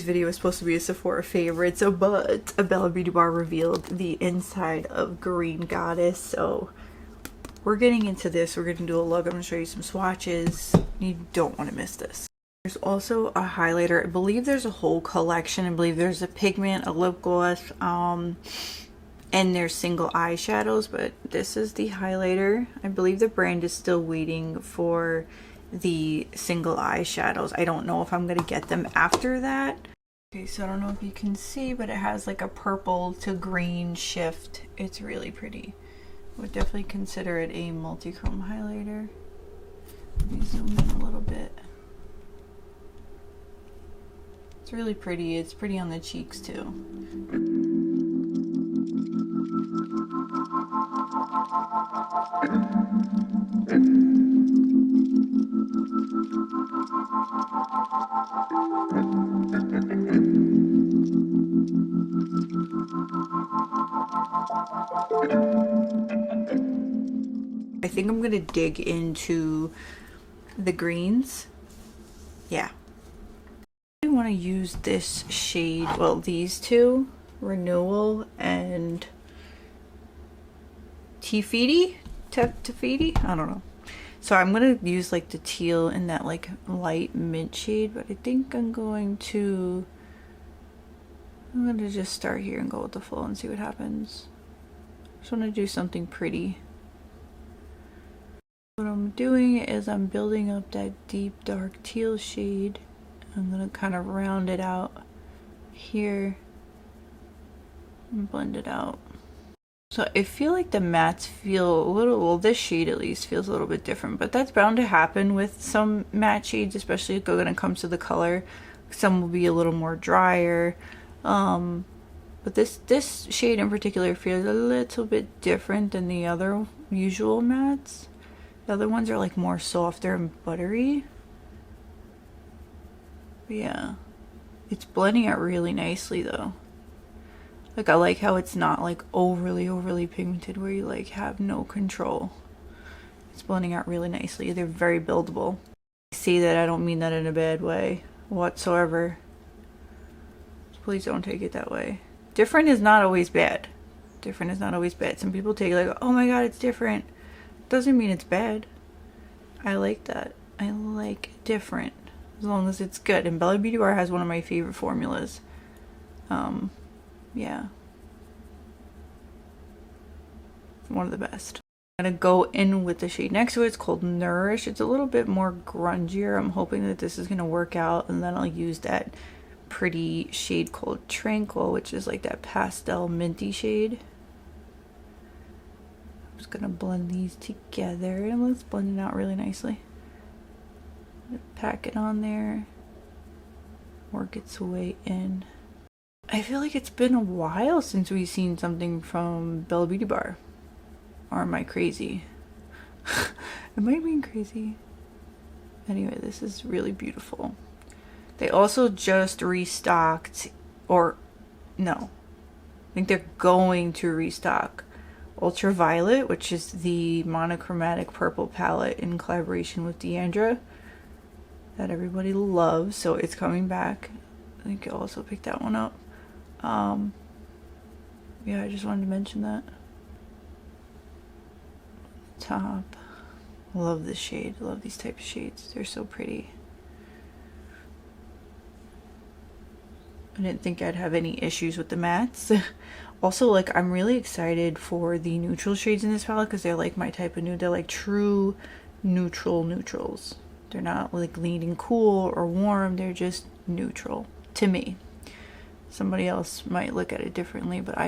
This video is supposed to be a Sephora favorite, so but a Bella Beauty Bar revealed the inside of Green Goddess, so we're getting into this. We're gonna do a look. I'm gonna show you some swatches. You don't want to miss this. There's also a highlighter. I believe there's a whole collection. I believe there's a pigment, a lip gloss, and there's single eyeshadows, but this is the highlighter. I believe the brand is still waiting for the single eyeshadows. I don't know if I'm gonna get them after that. Okay, so I don't know if you can see, but it has like a purple to green shift. It's really pretty. I would definitely consider it a multi-chrome highlighter. Let me zoom in a little bit. It's really pretty. It's pretty on the cheeks too. I think I'm gonna dig into the greens. Yeah. I want to use this shade, well, these two, Renewal and Tafiti? I don't know. So I'm gonna use like the teal and that like light mint shade, but I think I'm gonna just start here and go with the flow and see what happens. Just want to do something pretty. What I'm doing is I'm building up that deep dark teal shade. I'm gonna kind of round it out here and blend it out. So I feel like the mattes feel a little, well, this shade at least feels a little bit different, but that's bound to happen with some matte shades, especially when it comes to the color. Some will be a little more drier, but this shade in particular feels a little bit different than the other usual mattes. The other ones are like more softer and buttery. But yeah, it's blending out really nicely though. Like, I like how it's not like overly pigmented where you like have no control. It's blending out really nicely. They're very buildable. I say that, I don't mean that in a bad way whatsoever. Please don't take it that way. Different is not always bad. Different is not always bad. Some people take it like, oh my god, it's different. Doesn't mean it's bad. I like that. I like different as long as it's good. And Bella Beauty Bar has one of my favorite formulas. Yeah, one of the best. I'm gonna go in with the shade next to it. It's called Nourish. It's a little bit more grungier. I'm hoping that this is gonna work out, and then I'll use that pretty shade called Tranquil, which is like that pastel minty shade. I'm just gonna blend these together and let's blend it out really nicely. Pack it on there, work its way in. I feel like it's been a while since we've seen something from Bella Beauty Bar. Or am I crazy? Am I being crazy? Anyway, this is really beautiful. They also just restocked, or no, I think they're going to restock Ultraviolet, which is the monochromatic purple palette in collaboration with Deandra that everybody loves. So it's coming back. I think I also picked that one up. Yeah, I just wanted to mention that. Top. I love this shade. I love these type of shades. They're so pretty. I didn't think I'd have any issues with the mattes. Also, like, I'm really excited for the neutral shades in this palette because they're like my type of nude. They're like true neutrals. They're not like leaning cool or warm. They're just neutral to me. Somebody else might look at it differently, but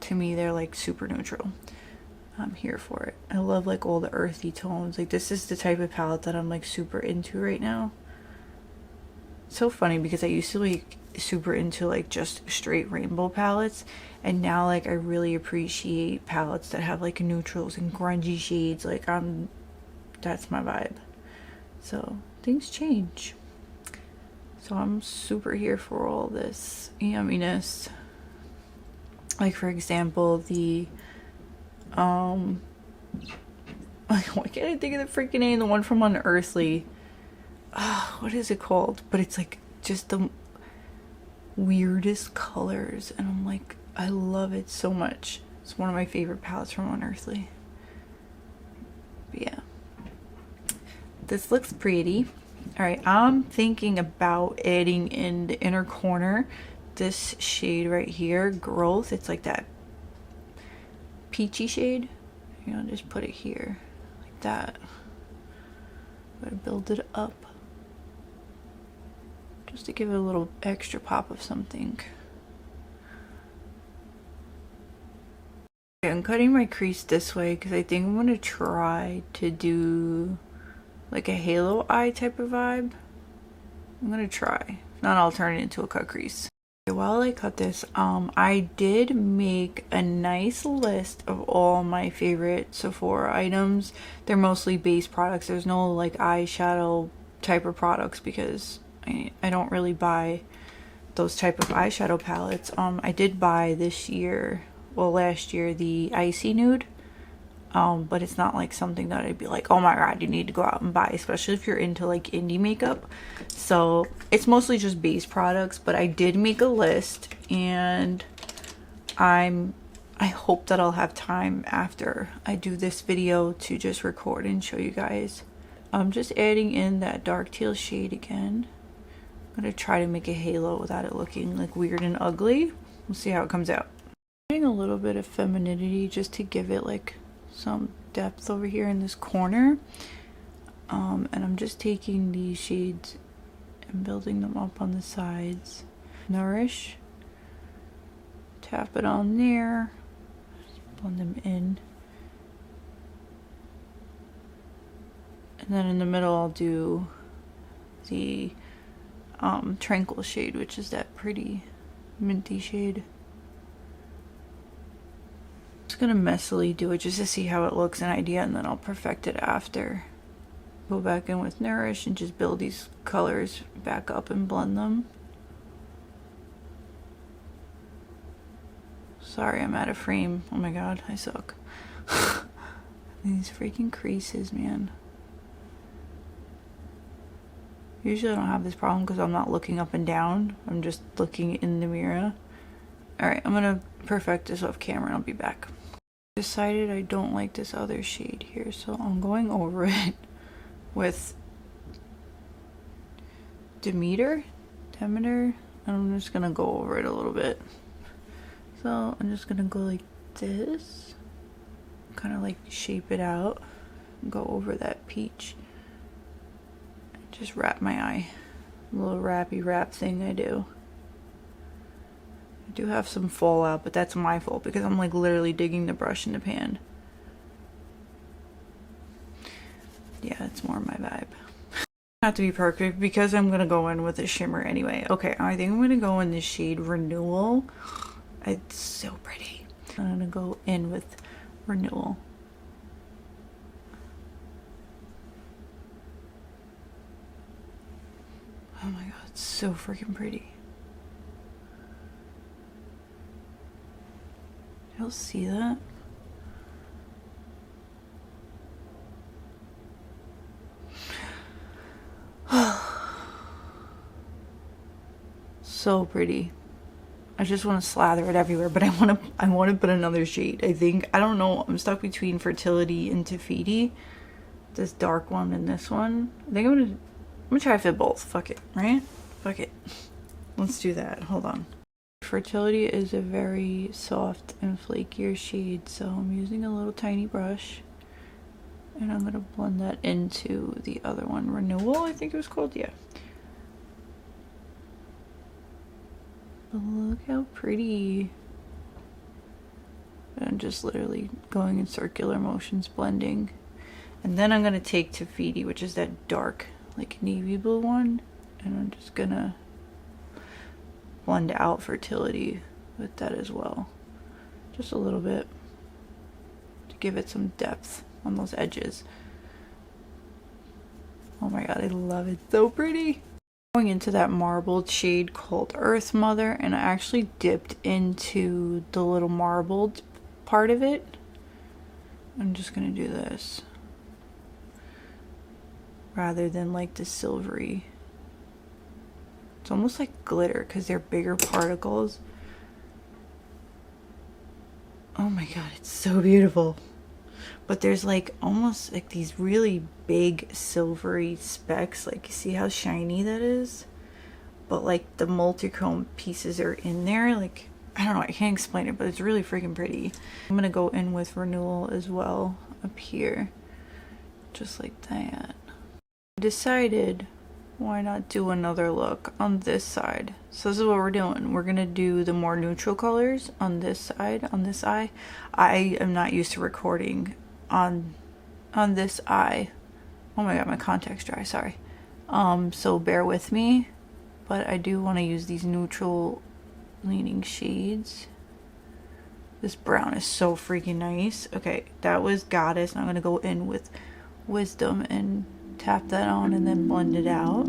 to me, they're like super neutral. I'm here for it. I love like all the earthy tones. Like, this is the type of palette that I'm like super into right now. It's so funny because I used to like super into like just straight rainbow palettes, and now like I really appreciate palettes that have like neutrals and grungy shades. Like, that's my vibe. So things change. So I'm super here for all this yumminess. Like, for example, the like, why can't I think of the freaking name? The one from Unearthly. What is it called? But it's like just the weirdest colors, and I'm like, I love it so much. It's one of my favorite palettes from Unearthly. But yeah, this looks pretty. All right, I'm thinking about adding in the inner corner this shade right here, Growth. It's like that peachy shade. You know, just put it here like that. Gotta build it up just to give it a little extra pop of something. Okay, I'm cutting my crease this way because I think I'm gonna try to do like a halo eye type of vibe. I'm gonna try. If not, I'll turn it into a cut crease. Okay, while I cut this, I did make a nice list of all my favorite Sephora items. They're mostly base products. There's no like eyeshadow type of products because I don't really buy those type of eyeshadow palettes. I did buy this year, well last year, the Icy Nude. But it's not like something that I'd be like, oh my god, you need to go out and buy, especially if you're into like indie makeup. So it's mostly just base products, but I did make a list, and I hope that I'll have time after I do this video to just record and show you guys. I'm just adding in that dark teal shade again. I'm gonna try to make a halo without it looking like weird and ugly. We'll see how it comes out. Adding a little bit of femininity just to give it like some depth over here in this corner, and I'm just taking these shades and building them up on the sides. Nourish, tap it on there, just blend them in, and then in the middle I'll do the Tranquil shade, which is that pretty minty shade. Just gonna messily do it just to see how it looks, an idea, and then I'll perfect it after. Go back in with Nourish and just build these colors back up and blend them. Sorry, I'm out of frame. Oh my god, I suck. These freaking creases, man. Usually I don't have this problem because I'm not looking up and down. I'm just looking in the mirror. Alright, I'm gonna perfect this off camera and I'll be back. Decided I don't like this other shade here, so I'm going over it with Demeter, and I'm just gonna go over it a little bit. So I'm just gonna go like this, kind of like shape it out, go over that peach, just wrap my eye, a little wrappy wrap thing I do. I do have some fallout, but that's my fault because I'm like literally digging the brush in the pan. Yeah, it's more my vibe. Not to be perfect because I'm gonna go in with a shimmer anyway. Okay, I think I'm gonna go in the shade Renewal. It's so pretty. I'm gonna go in with Renewal. Oh my god, it's so freaking pretty. You'll see that. So pretty. I just want to slather it everywhere, but I want to put another shade. I don't know, I'm stuck between Fertility and Tafiti. This dark one and this one. I think I'm gonna try to fit both. Fuck it, right? Fuck it. Let's do that. Hold on. Fertility is a very soft and flakier shade, so I'm using a little tiny brush and I'm gonna blend that into the other one, Renewal, I think it was called. Yeah. But look how pretty. I'm just literally going in circular motions, blending, and then I'm gonna take Tafiti, which is that dark like navy blue one, and I'm just gonna blend out Fertility with that as well, just a little bit to give it some depth on those edges. Oh my god, I love it, so pretty. Going into that marbled shade called Earth Mother, and I actually dipped into the little marbled part of it. I'm just gonna do this rather than like the silvery. It's almost like glitter because they're bigger particles. Oh my god, it's so beautiful. But there's like almost like these really big silvery specks. Like, you see how shiny that is? But like the multi-chrome pieces are in there. Like, I don't know, I can't explain it, but it's really freaking pretty. I'm gonna go in with Renewal as well up here, just like that. I decided, why not do another look on this side? So this is what we're doing. We're gonna do the more neutral colors on this side, on this eye. I am not used to recording on this eye. Oh my god, my contact's dry, sorry. So bear with me, but I do want to use these neutral leaning shades. This brown is so freaking nice. Okay, that was Goddess. I'm gonna go in with Wisdom and tap that on and then blend it out.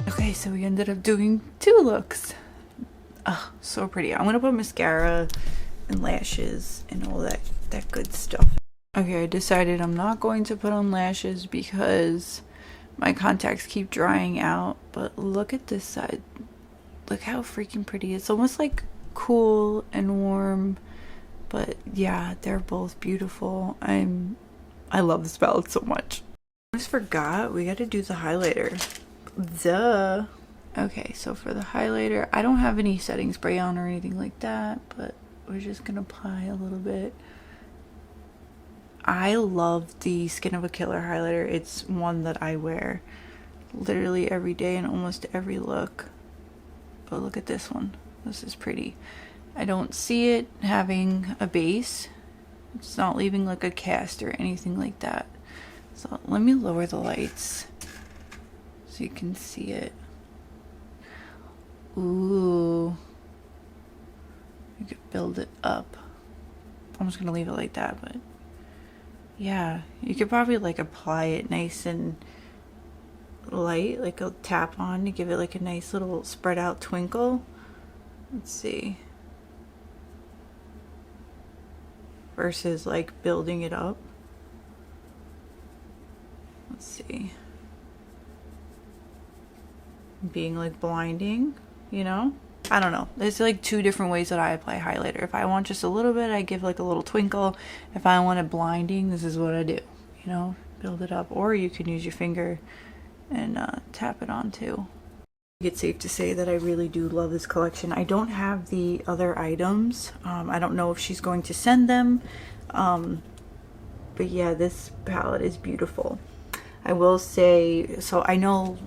Okay, so we ended up doing 2 looks. Oh, so pretty. I'm gonna put mascara and lashes and all that good stuff. Okay, I decided I'm not going to put on lashes because my contacts keep drying out, but look at this side. Look how freaking pretty. It's almost like cool and warm, but yeah, they're both beautiful. I love this palette so much. I just forgot, we gotta do the highlighter. Duh. Okay, so for the highlighter, I don't have any setting spray on or anything like that, but we're just gonna apply a little bit. I love the Skin of a Killer highlighter. It's one that I wear literally every day in almost every look. But look at this one. This is pretty. I don't see it having a base. It's not leaving like a cast or anything like that. So let me lower the lights so you can see it. Ooh. You could build it up. I'm just gonna leave it like that, but yeah, you could probably like apply it nice and light, like a tap on to give it like a nice little spread out twinkle. Let's see. Versus like building it up. Let's see. Being like blinding, you know? I don't know. There's like 2 different ways that I apply highlighter. If I want just a little bit, I give like a little twinkle. If I want it blinding, this is what I do. You know, build it up. Or you can use your finger and tap it on too. It's safe to say that I really do love this collection. I don't have the other items. I don't know if she's going to send them. But yeah, this palette is beautiful. I will say, so I know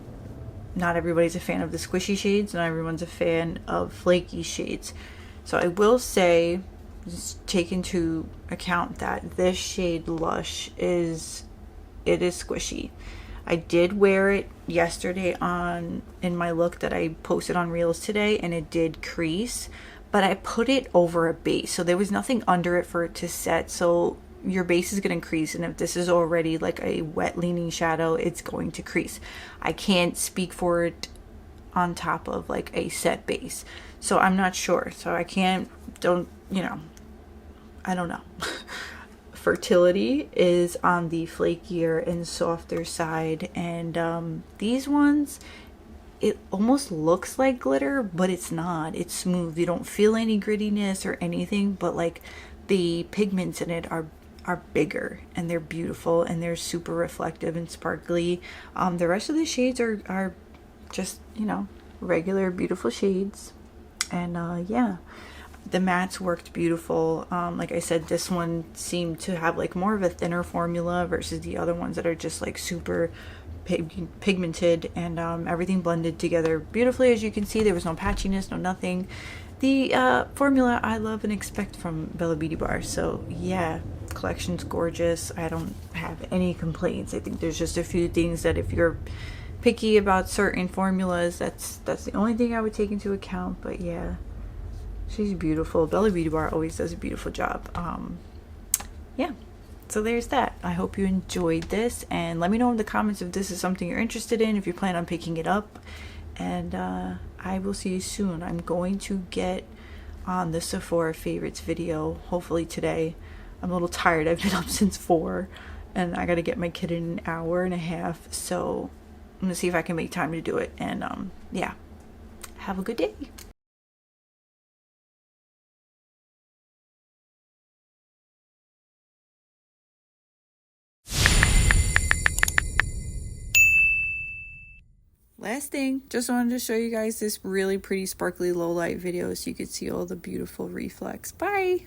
not everybody's a fan of the squishy shades, not everyone's a fan of flaky shades. So I will say, just take into account that this shade Lush is squishy. I did wear it yesterday in my look that I posted on Reels today, and it did crease, but I put it over a base, so there was nothing under it for it to set. So your base is going to crease, and if this is already like a wet leaning shadow, it's going to crease. I can't speak for it on top of like a set base, so I'm not sure. So I can't, you know, I don't know. Fertility is on the flakier and softer side, and these ones, it almost looks like glitter, but it's not. It's smooth. You don't feel any grittiness or anything, but like the pigments in it are bigger, and they're beautiful, and they're super reflective and sparkly. The rest of the shades are just, you know, regular beautiful shades. And yeah, the mattes worked beautiful. Like I said, this one seemed to have like more of a thinner formula versus the other ones that are just like super pigmented, and everything blended together beautifully. As you can see, there was no patchiness, no nothing. The formula I love and expect from Bella Beauty Bar. So yeah, collection's gorgeous. I don't have any complaints. I think there's just a few things that if you're picky about certain formulas, that's the only thing I would take into account. But yeah, she's beautiful. Bella Beauty Bar always does a beautiful job. Yeah, so there's that. I hope you enjoyed this, and let me know in the comments if this is something you're interested in, if you plan on picking it up. And I will see you soon. I'm going to get on the Sephora favorites video hopefully today. I'm a little tired. I've been up since 4 and I gotta get my kid in an hour and a half, so I'm gonna see if I can make time to do it. And yeah, have a good day. Last thing, just wanted to show you guys this really pretty sparkly low light video so you could see all the beautiful reflex. Bye!